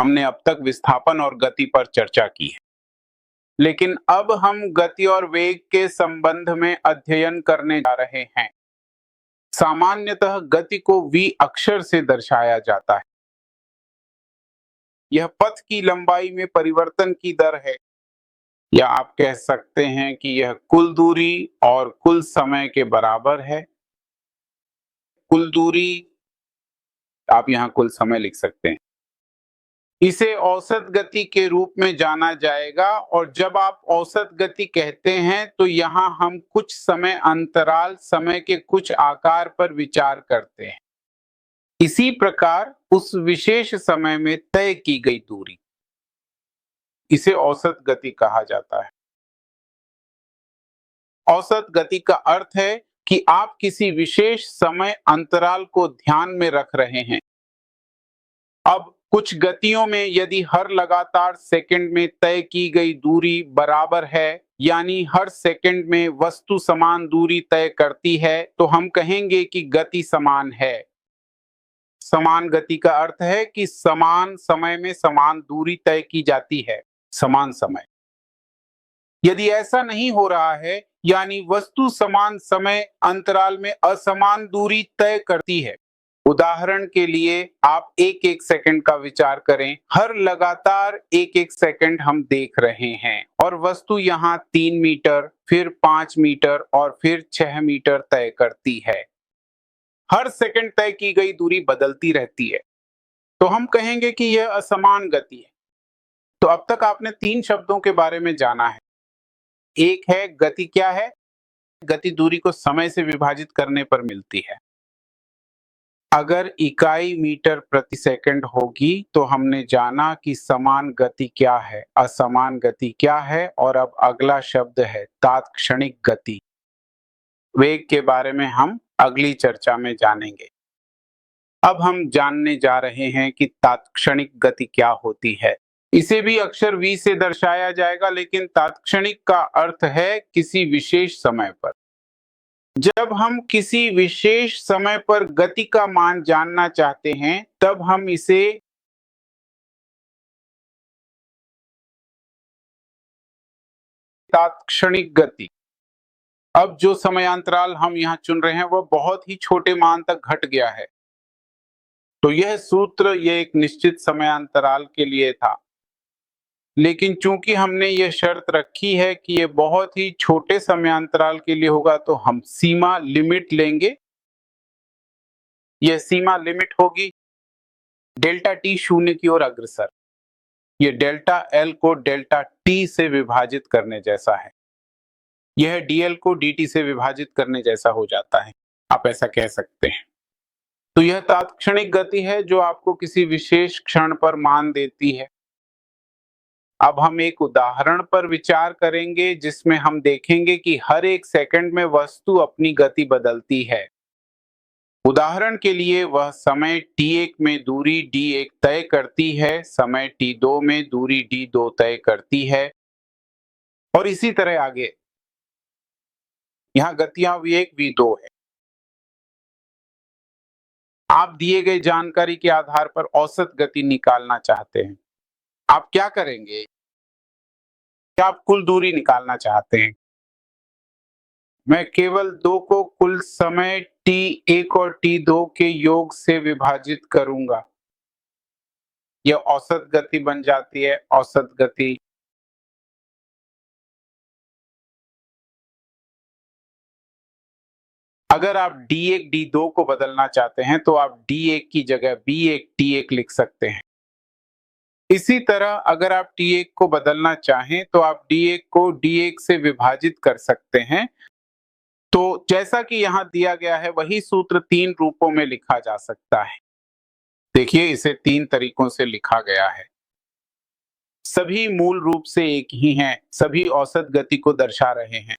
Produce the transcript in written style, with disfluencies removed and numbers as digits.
हमने अब तक विस्थापन और गति पर चर्चा की है, लेकिन अब हम गति और वेग के संबंध में अध्ययन करने जा रहे हैं। सामान्यतः गति को v अक्षर से दर्शाया जाता है। यह पथ की लंबाई में परिवर्तन की दर है, या आप कह सकते हैं कि यह कुल दूरी और कुल समय के बराबर है। कुल दूरी, आप यहाँ कुल समय लिख सकते हैं। इसे औसत गति के रूप में जाना जाएगा, और जब आप औसत गति कहते हैं तो यहाँ हम कुछ समय अंतराल, समय के कुछ आकार पर विचार करते हैं। इसी प्रकार उस विशेष समय में तय की गई दूरी, इसे औसत गति कहा जाता है। औसत गति का अर्थ है कि आप किसी विशेष समय अंतराल को ध्यान में रख रहे हैं। अब कुछ गतियों में यदि हर लगातार सेकंड में तय की गई दूरी बराबर है, यानी हर सेकंड में वस्तु समान दूरी तय करती है, तो हम कहेंगे कि गति समान है। समान गति का अर्थ है कि समान समय में समान दूरी तय की जाती है, समान समय। यदि ऐसा नहीं हो रहा है, यानी वस्तु समान समय अंतराल में असमान दूरी तय करती है। उदाहरण के लिए आप एक एक सेकंड का विचार करें। हर लगातार एक एक सेकंड हम देख रहे हैं और वस्तु यहाँ 3 मीटर, फिर 5 मीटर और फिर 6 मीटर तय करती है। हर सेकंड तय की गई दूरी बदलती रहती है, तो हम कहेंगे कि यह असमान गति है। तो अब तक आपने 3 शब्दों के बारे में जाना है। एक है गति क्या है? गति दूरी को समय से विभाजित करने पर मिलती है। अगर इकाई मीटर प्रति सेकंड होगी तो हमने जाना कि समान गति क्या है, असमान गति क्या है, और अब अगला शब्द है तात्क्षणिक गति। वेग के बारे में हम अगली चर्चा में जानेंगे। अब हम जानने जा रहे हैं कि तात्क्षणिक गति क्या होती है। इसे भी अक्षर v से दर्शाया जाएगा, लेकिन तात्क्षणिक का अर्थ है किसी विशेष समय पर। जब हम किसी विशेष समय पर गति का मान जानना चाहते हैं, तब हम इसे तात्क्षणिक गति। अब जो समयांतराल हम यहाँ चुन रहे हैं वह बहुत ही छोटे मान तक घट गया है, तो यह सूत्र यह एक निश्चित समयांतराल के लिए था, लेकिन चूंकि हमने यह शर्त रखी है कि यह बहुत ही छोटे समयांतराल के लिए होगा, तो हम सीमा लिमिट लेंगे। यह सीमा लिमिट होगी डेल्टा टी शून्य की ओर अग्रसर। यह डेल्टा एल को डेल्टा टी से विभाजित करने जैसा है। यह डीएल को डीटी से विभाजित करने जैसा हो जाता है, आप ऐसा कह सकते हैं। तो यह तात्क्षणिक गति है जो आपको किसी विशेष क्षण पर मान देती है। अब हम एक उदाहरण पर विचार करेंगे जिसमें हम देखेंगे कि हर एक सेकंड में वस्तु अपनी गति बदलती है। उदाहरण के लिए वह समय t1 में दूरी d1 तय करती है, समय t2 में दूरी d2 तय करती है, और इसी तरह आगे। यहाँ गतियां v1 v2 है। आप दिए गए जानकारी के आधार पर औसत गति निकालना चाहते हैं, आप क्या करेंगे? क्या आप कुल दूरी निकालना चाहते हैं? मैं केवल 2 को कुल समय t1 और t2 के योग से विभाजित करूंगा। यह औसत गति बन जाती है, औसत गति। अगर आप d1 d2 को बदलना चाहते हैं तो आप d1 की जगह b1 t1 लिख सकते हैं। इसी तरह अगर आप t1 को बदलना चाहें तो आप d1 को d1 से विभाजित कर सकते हैं। तो जैसा कि यहाँ दिया गया है वही सूत्र 3 रूपों में लिखा जा सकता है। देखिए, इसे 3 तरीकों से लिखा गया है। सभी मूल रूप से एक ही हैं, सभी औसत गति को दर्शा रहे हैं।